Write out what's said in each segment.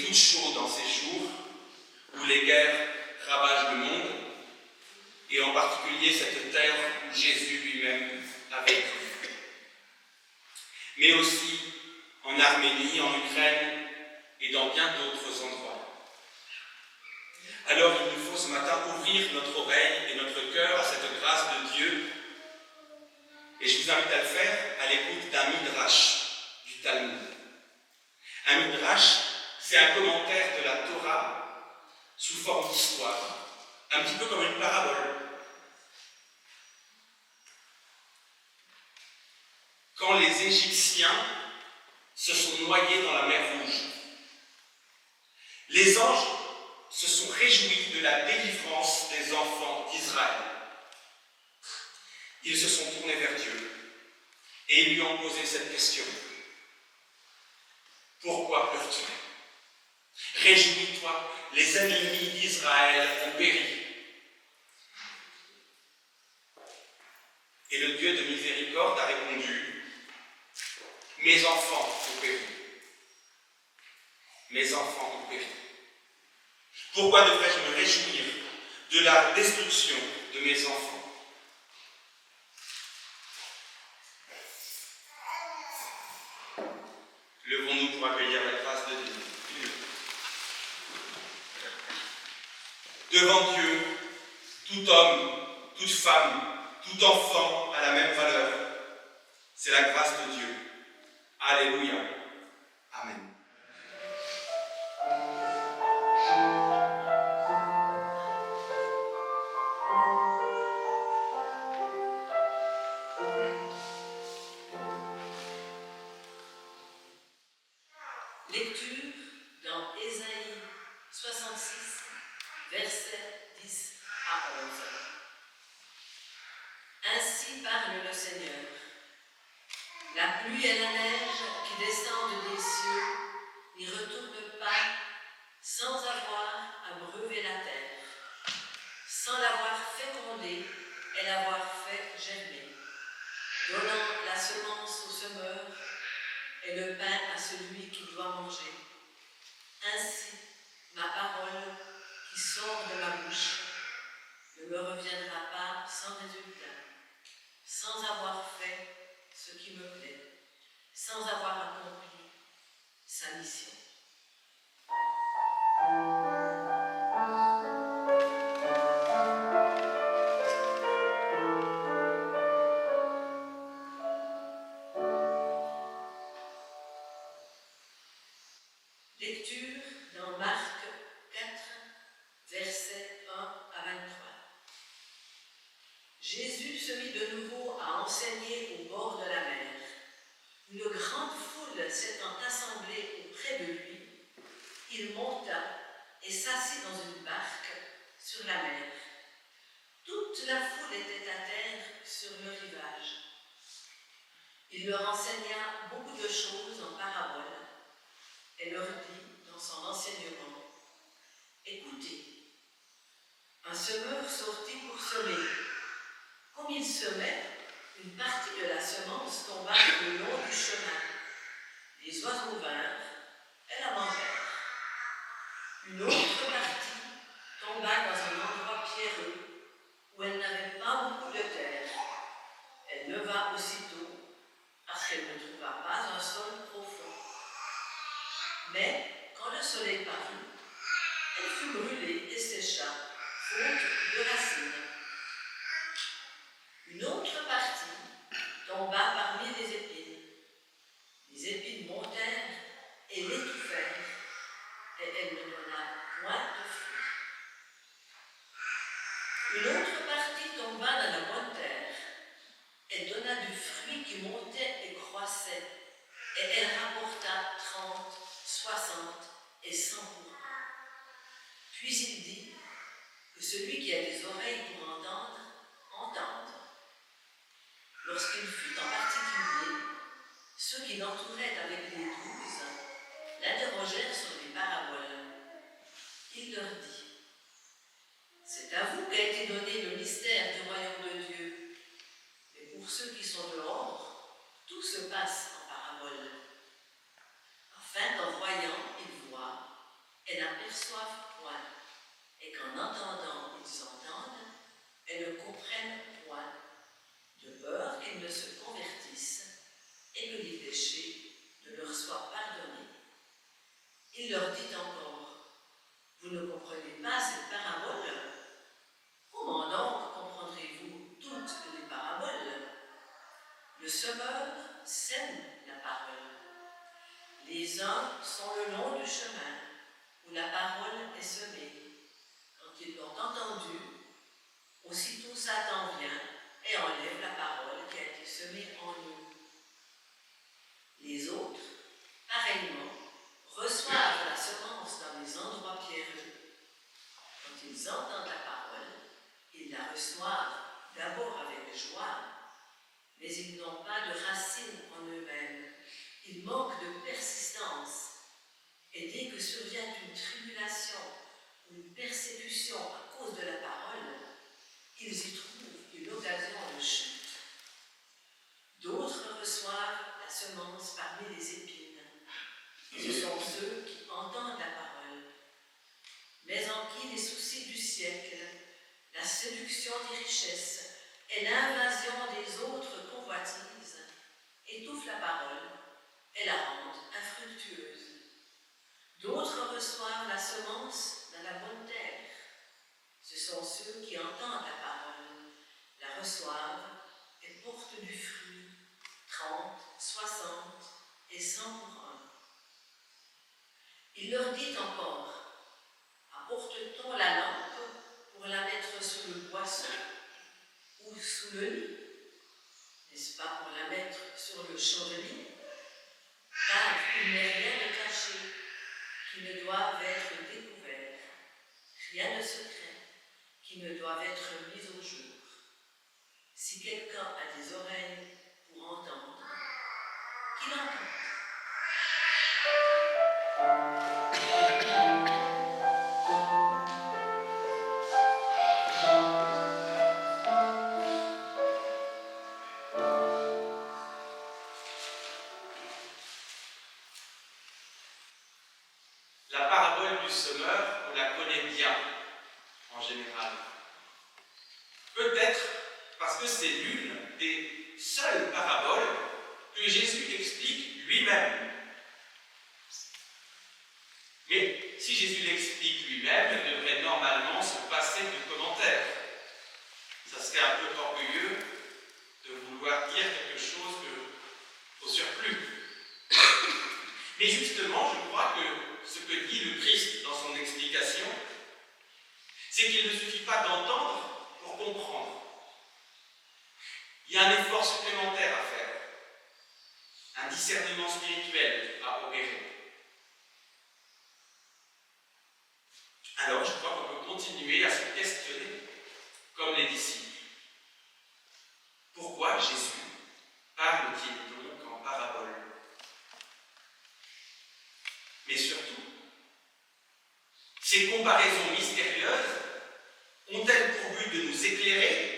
toute chaude en ces jours où les guerres ravagent le monde, et en particulier cette terre où Jésus lui-même a vécu. Mais aussi en Arménie, en Ukraine et dans bien d'autres endroits. Alors il nous faut ce matin ouvrir notre oreille et notre cœur à cette grâce de Dieu, et je vous invite à le faire à l'écoute d'un midrash du Talmud. Un midrash, c'est un commentaire de la Torah sous forme d'histoire, un petit peu comme une parabole. Quand les Égyptiens se sont noyés dans la mer Rouge, les anges se sont réjouis de la délivrance des enfants d'Israël. Ils se sont tournés vers Dieu et ils lui ont posé cette question. Pourquoi pleures-tu? Réjouis-toi, les ennemis d'Israël ont péri. Et le Dieu de miséricorde a répondu, mes enfants ont péri. Mes enfants ont péri. Pourquoi devrais-je me réjouir de la destruction de mes enfants? Levons-nous pour accueillir la grâce de Dieu. Devant Dieu, tout homme, toute femme, tout enfant a la même valeur. C'est la grâce de Dieu. Alléluia. Amen. Lecture dans Ésaïe 66, versets 10 à 11. Ainsi parle le Seigneur. La pluie et la neige qui descendent des cieux n'y retournent pas sans avoir à breuver la terre, sans l'avoir fécondée et l'avoir fait germer, donnant la semence au semeur et le pain à celui qui doit manger. Ainsi, ma parole qui sort de ma bouche ne me reviendra pas sans résultat, sans avoir fait ce qui me plaît, sans avoir accompli sa mission. Lecture dans Marc 4, versets 1 à 23. Jésus se mit de nouveau à enseigner au bord de la mer. Une grande foule s'étant assemblée auprès de lui, il monta et s'assit dans une barque sur la mer. Toute la foule était à terre sur le rivage. Il leur enseigna beaucoup de choses en paraboles et leur dit dans son enseignement, « Écoutez, un semeur sortit pour semer. Comme il semait, une partie de la semence tomba le long du chemin. Les oiseaux vinrent et la mangèrent. Une autre partie tomba dans un endroit pierreux où elle n'avait pas beaucoup de terre. Elle leva aussitôt parce qu'elle ne trouva pas un sol profond. Mais quand le soleil parut, elle fut brûlée et sécha, faute de racines. Une autre partie tomba parmi les épines. Les épines montèrent et l'étouffèrent, et elle ne donna point de fruits. Une autre partie tomba dans la bonne terre, et donna du fruit qui montait et croissait, et elle rapporta 30, 60 et 100 pour un. Puis il dit que celui qui a des oreilles pour entendre, entende. Lorsqu'il fut en particulier, ceux qui l'entouraient avec les 12 l'interrogèrent sur les paraboles. Il leur dit, « C'est à vous qu'a été donné le mystère du royaume de Dieu. Mais pour ceux qui sont dehors, tout se passe en paraboles, afin qu'en voyant, ils voient, et n'aperçoivent point, et qu'en entendant ils entendent, et ne comprennent point, de peur qu'ils ne se convertissent, et que les péchés ne leur soient pardonnés. Il leur dit encore, vous ne comprenez pas cette parabole? Comment donc comprendrez-vous toutes les paraboles? Le semeur sème la parole. Les uns sont le long du chemin où la parole est semée. Quand ils l'ont entendue, aussitôt Satan vient et enlève la parole qui a été semée en eux. Les autres, pareillement, reçoivent la semence dans les endroits pierreux. Quand ils entendent la parole, ils la reçoivent d'abord avec joie, mais ils n'ont pas de racine en eux-mêmes. Ils manquent de persistance. Et dès que survient une tribulation ou une persécution à cause de la parole, ils y trouvent une occasion de chute. D'autres reçoivent la semence parmi les épines. Ce sont ceux qui entendent la parole, mais en qui les soucis du siècle, la séduction des richesses et l'invasion des autres convoitises étouffent la parole et la rendent infructueuse. D'autres reçoivent la semence dans la bonne terre. Ce sont ceux qui entendent la parole, la reçoivent et portent du fruit, 30, 60 et 100 pour un. Il leur dit encore, apporte-t-on la lampe pour la mettre sous le boisseau ou sous le lit? N'est-ce pas pour la mettre sur le chandelier? Car il n'est rien de caché qui ne doivent être découverts, rien de secret qui ne doivent être mis au jour. Si quelqu'un a des oreilles pour entendre, qu'il entende. La parabole du semeur, on la connaît bien, en général. Peut-être parce que c'est l'une des seules paraboles que Jésus explique lui-même. Mais si Jésus l'explique lui-même, il devrait normalement se passer de commentaires. Ça serait un peu orgueilleux de vouloir dire quelque chose au surplus. Mais justement, je crois que ce que dit le Christ dans son explication, c'est qu'il ne suffit pas d'entendre pour comprendre. Il y a un effort supplémentaire à faire, un discernement spirituel à opérer. Alors, je crois qu'on peut continuer à se questionner comme les disciples. Pourquoi Jésus parle-t-il donc en parabole? Mais surtout, ces comparaisons mystérieuses ont-elles pour but de nous éclairer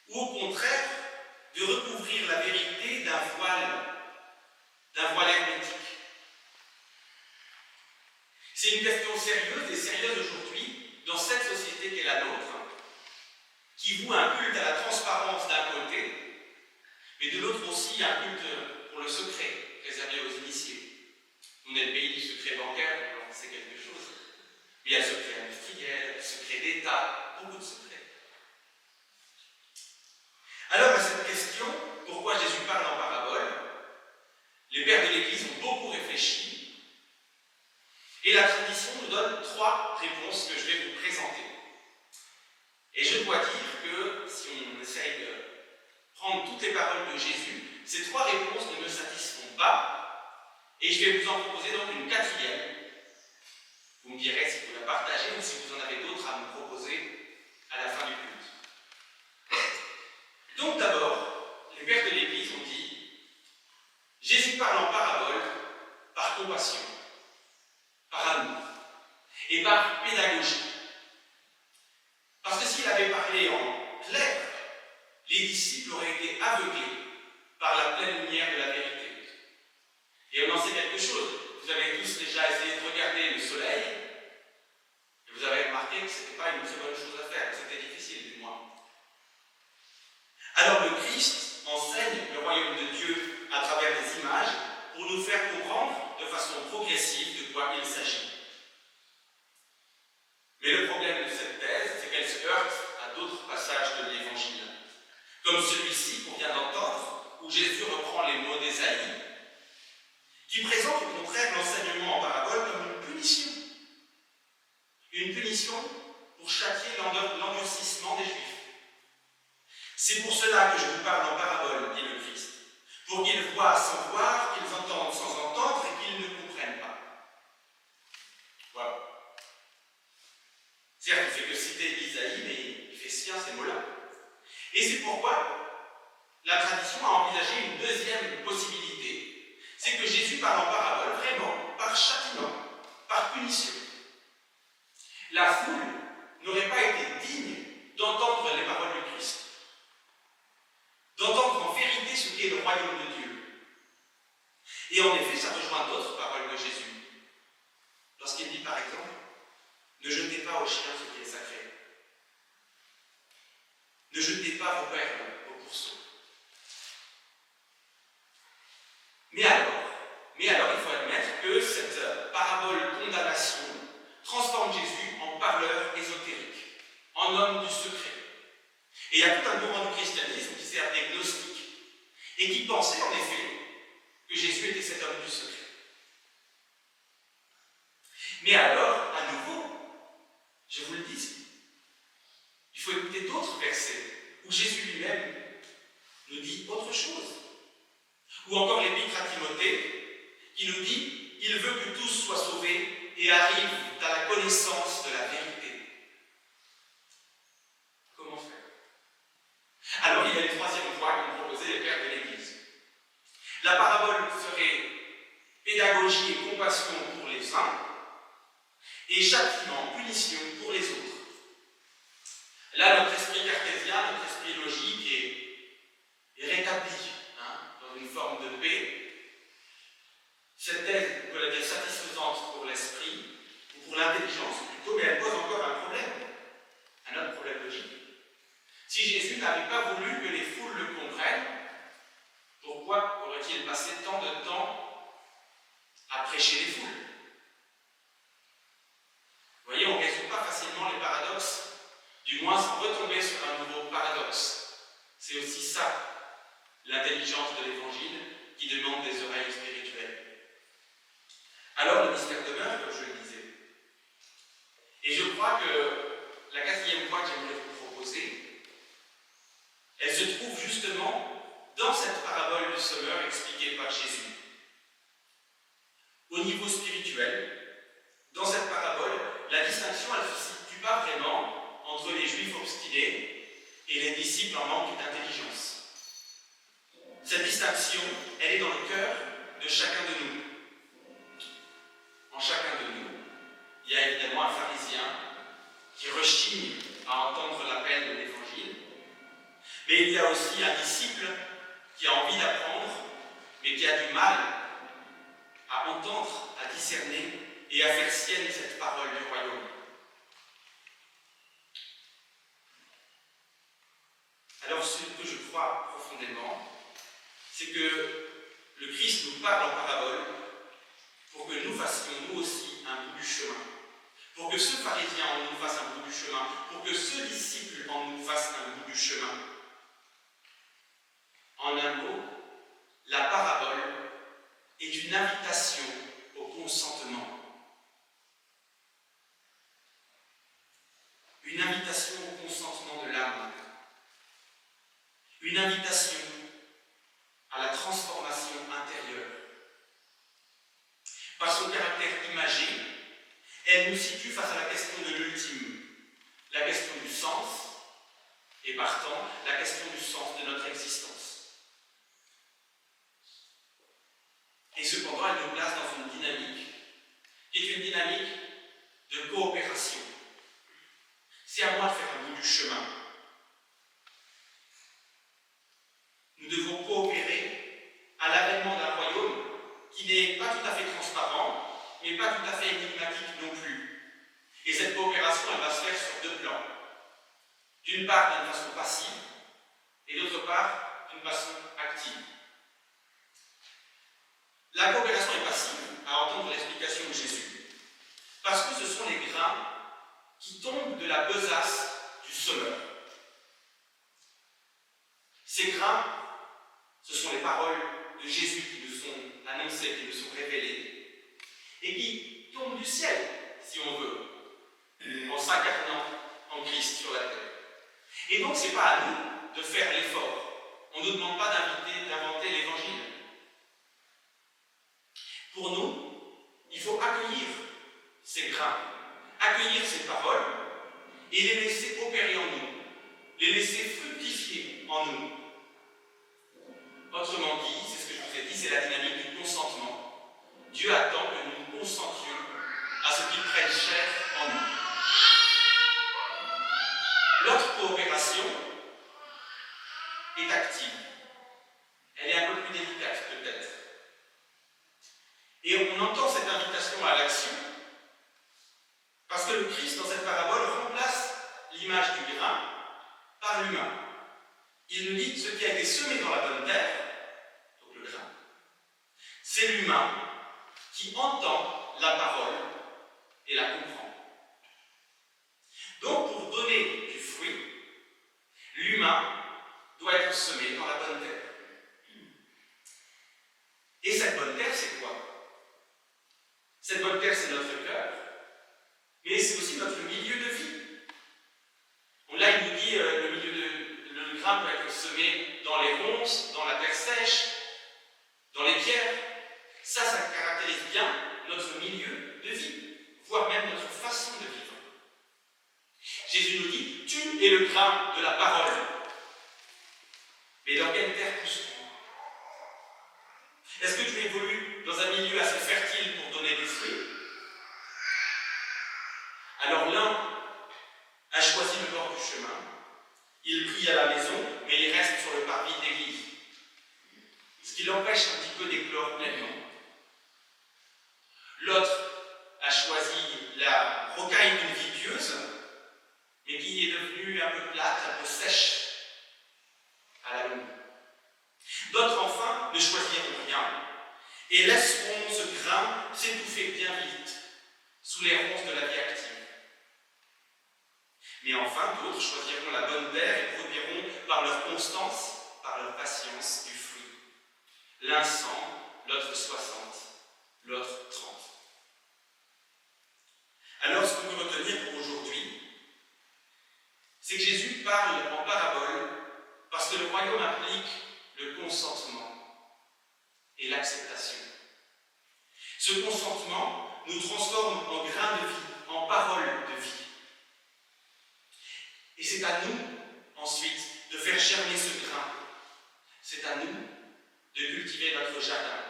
ou au contraire de recouvrir la vérité d'un voile hermétique? C'est une question sérieuse et sérieuse aujourd'hui dans cette société qu'est la nôtre, qui voue un culte à la transparence d'un côté, mais de l'autre aussi un culte pour le secret réservé aux initiés. On est le pays du secret bancaire, donc c'est quelque chose. Mais il y a le secret industriel, le secret d'État, beaucoup de secrets. Alors à cette question, pourquoi Jésus parle en parabole, les pères de l'Église ont beaucoup réfléchi, et la tradition nous donne 3 réponses que je vais vous présenter. Et je dois dire que si on essaye de prendre toutes les paroles de Jésus, ces 3 réponses ne me satisfont pas, et je vais vous en proposer donc une 4e. Vous me direz si vous la partagez ou si vous en avez d'autres à me proposer à la fin du culte. Donc d'abord, les pères de l'Église ont dit Jésus parle en parabole par compassion, par amour et par pédagogie. Parce que s'il avait parlé en clair, les disciples auraient été aveuglés par la pleine lumière de la vérité. Et on en sait quelque chose. Vous avez tous déjà essayé de regarder le soleil. une punition pour châtier l'endurcissement des Juifs. C'est pour cela que je vous parle en parabole, dit le Christ, pour qu'ils voient sans voir, qu'ils entendent sans entendre et qu'ils ne comprennent pas. Voilà. Certes, il ne fait que citer Isaïe, mais il fait sien ces mots-là. Et c'est pourquoi la tradition a envisagé une deuxième possibilité. C'est que Jésus parle en parabole vraiment par châtiment, par punition. La foule n'aurait pas été digne d'entendre les paroles du Christ, d'entendre en vérité ce qu'est le royaume de Dieu. Et en effet, ça rejoint d'autres paroles de Jésus. Lorsqu'il dit par exemple, ne jetez pas aux chiens ce qui est sacré. Ne jetez pas vos perles aux pourceaux. Mais alors, il faut admettre que cette parabole condamnation transforme Jésus en parleur ésotérique, en homme du secret. Et il y a tout un mouvement du christianisme qui sert des gnostiques et qui pensait en effet que Jésus était cet homme du secret. Mais alors, à nouveau, je vous le dis, il faut écouter d'autres versets où Jésus lui-même nous dit autre chose. Ou encore l'épître à Timothée qui nous dit « Il veut que tous soient sauvés et arrivent à la connaissance de la vérité. » Comment faire? Alors il y a les troisièmes voies qu'ont proposées les pères de l'Église. La parabole serait pédagogie et compassion pour les uns et châtiment, punition pour les autres. Là, notre esprit cartésien, notre esprit logique est rétabli dans une forme de paix. Cette thèse, on peut la dire satisfaisante pour l'esprit ou pour l'intelligence plutôt, mais elle pose encore un problème, un autre problème logique. Si Jésus n'avait pas voulu que les foules le comprennent, pourquoi aurait-il passé tant de temps à prêcher les foules? Vous voyez, on ne résout pas facilement les paradoxes, du moins sans retomber sur un nouveau paradoxe. C'est aussi ça, l'intelligence de l'Évangile, qui demande des oreilles spirituelles. Alors le mystère demeure, comme je le disais. Et je crois que la quatrième voie que j'aimerais vous proposer, elle se trouve justement dans cette parabole du semeur expliquée par Jésus. Au niveau spirituel, dans cette parabole, la distinction, elle ne se situe pas vraiment entre les Juifs obstinés et les disciples en manque d'intelligence. Cette distinction, elle est dans le cœur de chacun de nous. En chacun de nous, il y a évidemment un pharisien qui rechigne à entendre l'appel de l'Évangile, mais il y a aussi un disciple qui a envie d'apprendre, mais qui a du mal à entendre, à discerner et à faire sienne cette parole du royaume. Alors, ce que je crois profondément, c'est que le Christ nous parle en parabole pour que nous fassions nous aussi un bout du chemin, pour que ce pharisien en nous fasse un bout du chemin, pour que ce disciple en nous fasse un bout du chemin. En un mot, la parabole est une invitation au consentement. Une invitation au consentement de l'âme. Une invitation à la transformation intérieure. Par son caractère imagé, elle nous situe face à la question de l'ultime, la question du sens, et partant, la question du sens de notre existence. Et cependant, elle nous place dans une dynamique, qui est une dynamique de coopération. C'est à moi de faire un bout du chemin. Nous devons coopérer à l'avènement d'un royaume qui n'est pas tout à fait transparent, mais pas tout à fait énigmatique non plus. Et cette coopération, elle va se faire sur deux plans. D'une part, d'une façon passive, et d'autre part, d'une façon active. La coopération est passive, à entendre l'explication de Jésus, parce que ce sont les grains qui tombent de la besace du semeur. Ces grains, ce sont les paroles de Jésus qui nous sont annoncées, qui nous sont révélées, et qui tombent du ciel, si on veut. Et donc, ce n'est pas à nous de faire l'effort. On ne nous demande pas d'inventer l'évangile. Pour nous, il faut accueillir ces grains, accueillir ces paroles et les laisser opérer en nous, les laisser fructifier en nous. Autrement dit, c'est ce que je vous ai dit, c'est la dynamique du consentement. Dieu attend que nous nous consentions à ce qu'il prenne chair en nous. L'autre coopération est active. Elle est un peu plus délicate peut-être. Et on entend cette invitation à l'action parce que le Christ, dans cette parabole, remplace l'image du grain par l'humain. Il nous dit ce qui a été semé dans la bonne terre, donc le grain, c'est l'humain qui entend la parole et la comprend. Donc, pour donner du fruit, l'humain doit être semé dans la bonne terre. Et cette bonne terre, c'est quoi? Cette bonne terre, c'est notre cœur, mais c'est aussi notre milieu de vie. Là, il nous dit le grain peut être semé dans les ronces, dans la terre sèche, dans les pierres. Ça caractérise bien notre milieu de vie, voire même notre façon de vivre. Jésus nous dit, tu es le grain de la parole. Mais dans quelle terre pousse-tu? Est-ce que tu évolues dans un milieu assez fertile pour donner des fruits? Alors l'un a choisi le bord du chemin. Il prie à la maison, mais il reste sur le parvis de l'église. Ce qui l'empêche un petit peu d'éclore pleinement. L'autre a choisi la rocaille d'une vie pieuse, mais qui est devenue un peu plate, un peu sèche à la longue. D'autres, enfin, ne choisiront rien et laisseront ce grain s'étouffer bien vite sous les ronces de la vie active. Mais enfin, d'autres choisiront la bonne terre et produiront par leur constance, par leur patience, du fruit. L'un 100, l'autre 60, l'autre 30. Alors, ce qu'on peut retenir pour aujourd'hui, c'est que Jésus parle en parabole parce que le royaume implique le consentement et l'acceptation. Ce consentement nous transforme en grain de vie, en parole de vie. Et c'est à nous, ensuite, de faire germer ce grain. C'est à nous de cultiver notre jardin.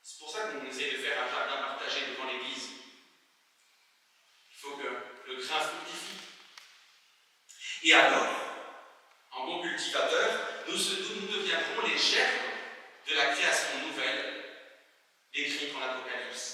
C'est pour ça qu'on essaie de faire un jardin partagé devant l'église. Il faut que le grain fructifie. Et alors, en bon cultivateur, nous deviendrons les germes de la création nouvelle décrite en Apocalypse.